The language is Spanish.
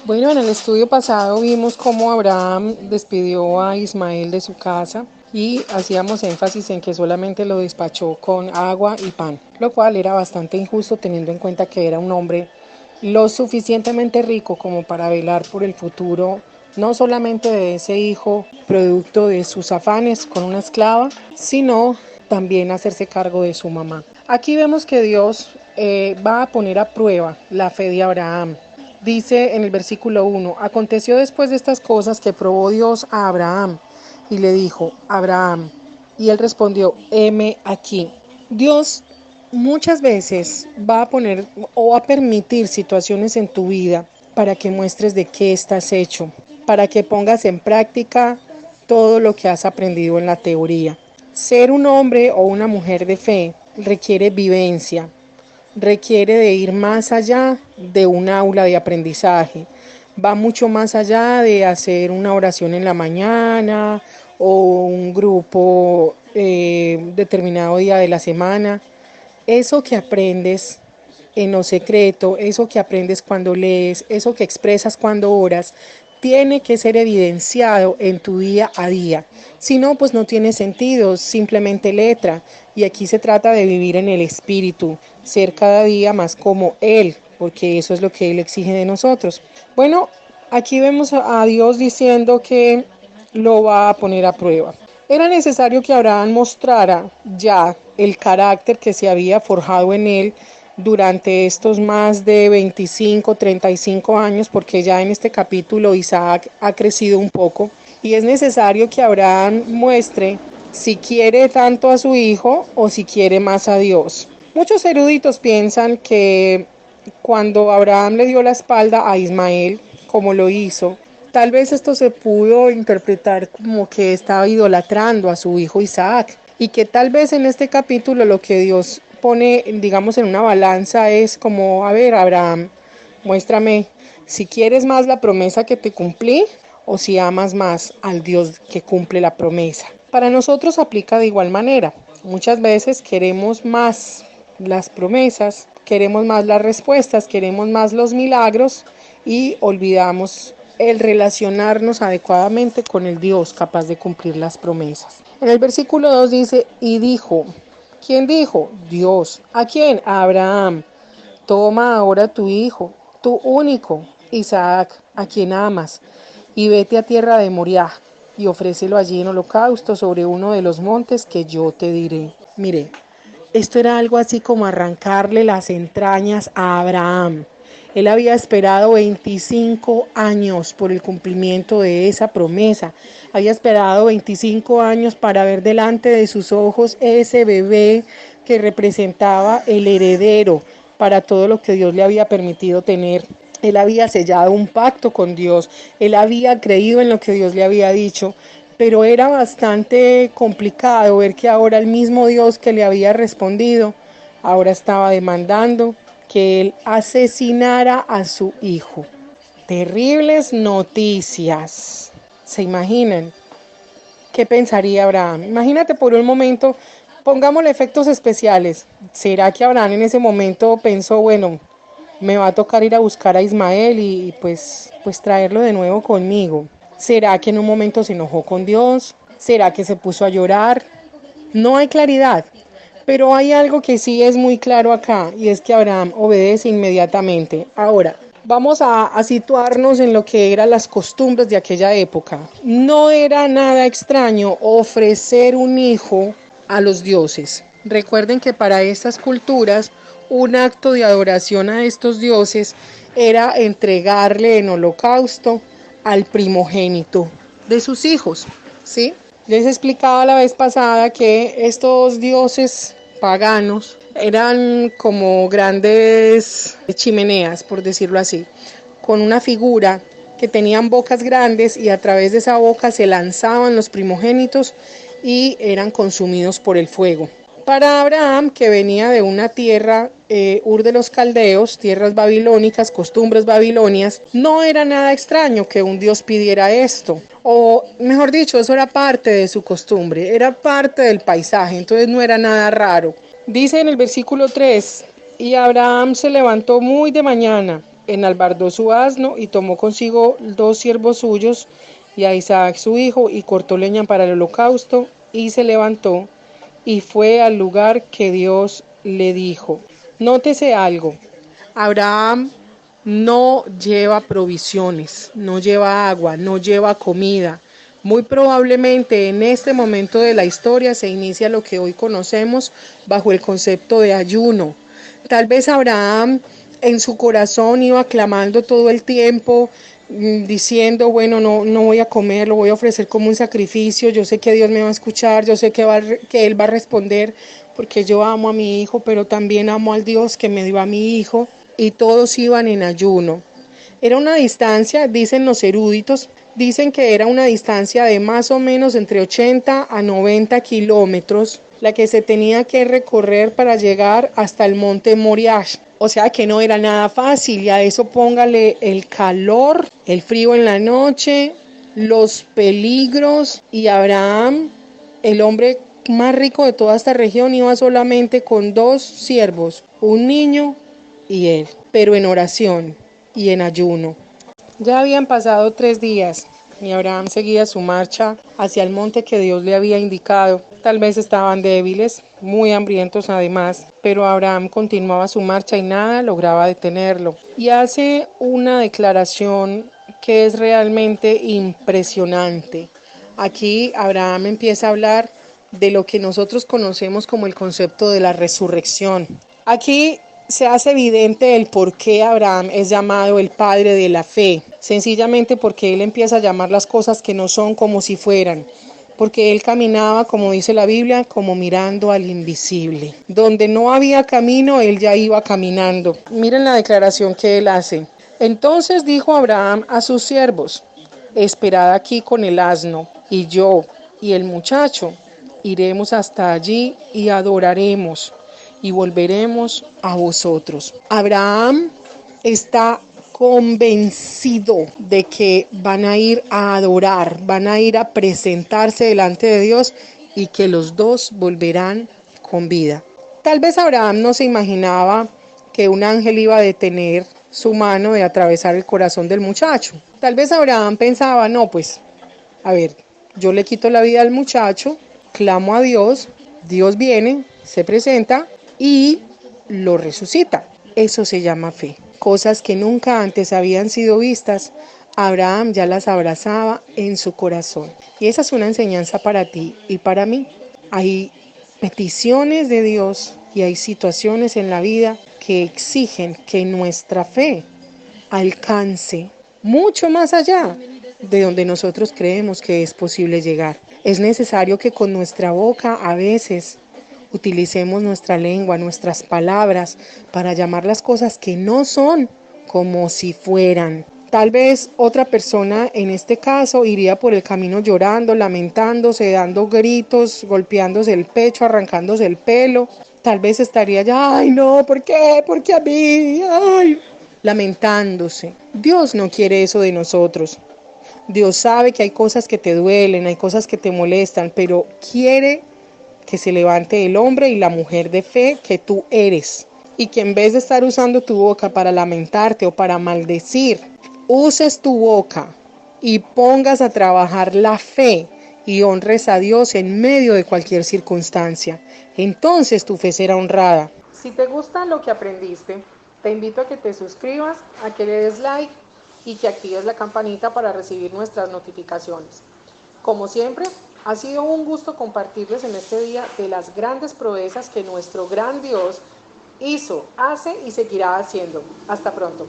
Bueno, en el estudio pasado vimos cómo Abraham despidió a Ismael de su casa y hacíamos énfasis en que solamente lo despachó con agua y pan, lo cual era bastante injusto teniendo en cuenta que era un hombre lo suficientemente rico como para velar por el futuro, no solamente de ese hijo producto de sus afanes con una esclava, sino también hacerse cargo de su mamá. Aquí vemos que Dios va a poner a prueba la fe de Abraham. Dice en el versículo 1, aconteció después de estas cosas que probó Dios a Abraham y le dijo, Abraham, y él respondió, heme aquí. Dios muchas veces va a poner o va a permitir situaciones en tu vida para que muestres de qué estás hecho, para que pongas en práctica todo lo que has aprendido en la teoría. Ser un hombre o una mujer de fe requiere vivencia, requiere de ir más allá de un aula de aprendizaje, va mucho más allá de hacer una oración en la mañana o un grupo determinado día de la semana. Eso que aprendes en lo secreto, eso que aprendes cuando lees, eso que expresas cuando oras, tiene que ser evidenciado en tu día a día. Si no, pues no tiene sentido, simplemente letra. Y aquí se trata de vivir en el espíritu, ser cada día más como Él, porque eso es lo que Él exige de nosotros. Bueno, aquí vemos a Dios diciendo que lo va a poner a prueba. Era necesario que Abraham mostrara ya el carácter que se había forjado en él durante estos más de 25, 35 años, porque ya en este capítulo Isaac ha crecido un poco, y es necesario que Abraham muestre si quiere tanto a su hijo o si quiere más a Dios. Muchos eruditos piensan que cuando Abraham le dio la espalda a Ismael, como lo hizo, tal vez esto se pudo interpretar como que estaba idolatrando a su hijo Isaac y que tal vez en este capítulo lo que Dios pone, digamos, en una balanza es como, a ver, Abraham, muéstrame si quieres más la promesa que te cumplí o si amas más al Dios que cumple la promesa. Para nosotros aplica de igual manera. Muchas veces queremos más las promesas, queremos más las respuestas, queremos más los milagros y olvidamos el relacionarnos adecuadamente con el Dios capaz de cumplir las promesas. En el versículo 2 dice, y dijo, ¿quién dijo? Dios. ¿A quién? A Abraham. Toma ahora tu hijo, tu único, Isaac, a quien amas, y vete a tierra de Moriah, y ofrécelo allí en holocausto sobre uno de los montes que yo te diré. Mire, esto era algo así como arrancarle las entrañas a Abraham. Él había esperado 25 años por el cumplimiento de esa promesa. Había esperado 25 años para ver delante de sus ojos ese bebé que representaba el heredero para todo lo que Dios le había permitido tener. Él había sellado un pacto con Dios. Él había creído en lo que Dios le había dicho. Pero era bastante complicado ver que ahora el mismo Dios que le había respondido, ahora estaba demandando que él asesinara a su hijo. Terribles noticias. ¿Se imaginan? ¿Qué pensaría Abraham? Imagínate por un momento, pongámosle efectos especiales. ¿Será que Abraham en ese momento pensó, bueno, me va a tocar ir a buscar a Ismael y pues traerlo de nuevo conmigo? ¿Será que en un momento se enojó con Dios? ¿Será que se puso a llorar? No hay claridad, pero hay algo que sí es muy claro acá y es que Abraham obedece inmediatamente. Ahora, vamos a situarnos en lo que eran las costumbres de aquella época. No era nada extraño ofrecer un hijo a los dioses. Recuerden que para estas culturas un acto de adoración a estos dioses era entregarle en holocausto al primogénito de sus hijos, ¿sí? Les explicaba la vez pasada que estos dioses paganos eran como grandes chimeneas, por decirlo así, con una figura que tenían bocas grandes y a través de esa boca se lanzaban los primogénitos y eran consumidos por el fuego. Para Abraham, que venía de una tierra, Ur de los Caldeos, tierras babilónicas, costumbres babilonias, no era nada extraño que un Dios pidiera esto. O mejor dicho, eso era parte de su costumbre, era parte del paisaje, entonces no era nada raro. Dice en el versículo 3, y Abraham se levantó muy de mañana enalbardó su asno y tomó consigo 2 siervos suyos y a Isaac su hijo y cortó leña para el holocausto y se levantó y fue al lugar que Dios le dijo. Nótese algo, Abraham no lleva provisiones, no lleva agua, no lleva comida. Muy probablemente en este momento de la historia se inicia lo que hoy conocemos bajo el concepto de ayuno. Tal vez Abraham en su corazón iba clamando todo el tiempo, diciendo, bueno, no voy a comer, lo voy a ofrecer como un sacrificio, yo sé que Dios me va a escuchar, yo sé que Él va a responder, porque yo amo a mi hijo, pero también amo al Dios que me dio a mi hijo, y todos iban en ayuno. Era una distancia, dicen los eruditos, dicen que era una distancia de más o menos entre 80 a 90 kilómetros, la que se tenía que recorrer para llegar hasta el monte Moriah. O sea que no era nada fácil, y a eso póngale el calor, el frío en la noche, los peligros, y Abraham, el hombre más rico de toda esta región, iba solamente con 2 siervos, un niño y él, pero en oración y en ayuno. Ya habían pasado 3 días y Abraham seguía su marcha hacia el monte que Dios le había indicado. Tal vez estaban débiles, muy hambrientos además, pero Abraham continuaba su marcha y nada lograba detenerlo. Y hace una declaración que es realmente impresionante. Aquí Abraham empieza a hablar de lo que nosotros conocemos como el concepto de la resurrección. Aquí se hace evidente el por qué Abraham es llamado el padre de la fe, sencillamente porque él empieza a llamar las cosas que no son como si fueran, porque él caminaba, como dice la Biblia, como mirando al invisible. Donde no había camino, él ya iba caminando. Miren la declaración que él hace. Entonces dijo Abraham a sus siervos, esperad aquí con el asno, y yo y el muchacho iremos hasta allí y adoraremos y volveremos a vosotros. Abraham está convencido de que van a ir a adorar, van a ir a presentarse delante de Dios y que los dos volverán con vida. Tal vez Abraham no se imaginaba que un ángel iba a detener su mano de atravesar el corazón del muchacho. Tal vez Abraham pensaba, no, pues, a ver, yo le quito la vida al muchacho, clamo a Dios, Dios viene, se presenta y lo resucita. Eso se llama fe. Cosas que nunca antes habían sido vistas, Abraham ya las abrazaba en su corazón. Y esa es una enseñanza para ti y para mí. Hay peticiones de Dios y hay situaciones en la vida que exigen que nuestra fe alcance mucho más allá de donde nosotros creemos que es posible llegar. Es necesario que con nuestra boca a veces utilicemos nuestra lengua, nuestras palabras, para llamar las cosas que no son como si fueran. Tal vez otra persona en este caso iría por el camino llorando, lamentándose, dando gritos, golpeándose el pecho, arrancándose el pelo. Tal vez estaría ya, ay no, ¿por qué? ¿Por qué a mí? Ay, lamentándose. Dios no quiere eso de nosotros. Dios sabe que hay cosas que te duelen, hay cosas que te molestan, pero quiere que se levante el hombre y la mujer de fe que tú eres, y que en vez de estar usando tu boca para lamentarte o para maldecir, uses tu boca y pongas a trabajar la fe y honres a Dios en medio de cualquier circunstancia. Entonces tu fe será honrada. Si te gusta lo que aprendiste, te invito a que te suscribas, a que le des like y que actives la campanita para recibir nuestras notificaciones. Como siempre, ha sido un gusto compartirles en este día de las grandes proezas que nuestro gran Dios hizo, hace y seguirá haciendo. Hasta pronto.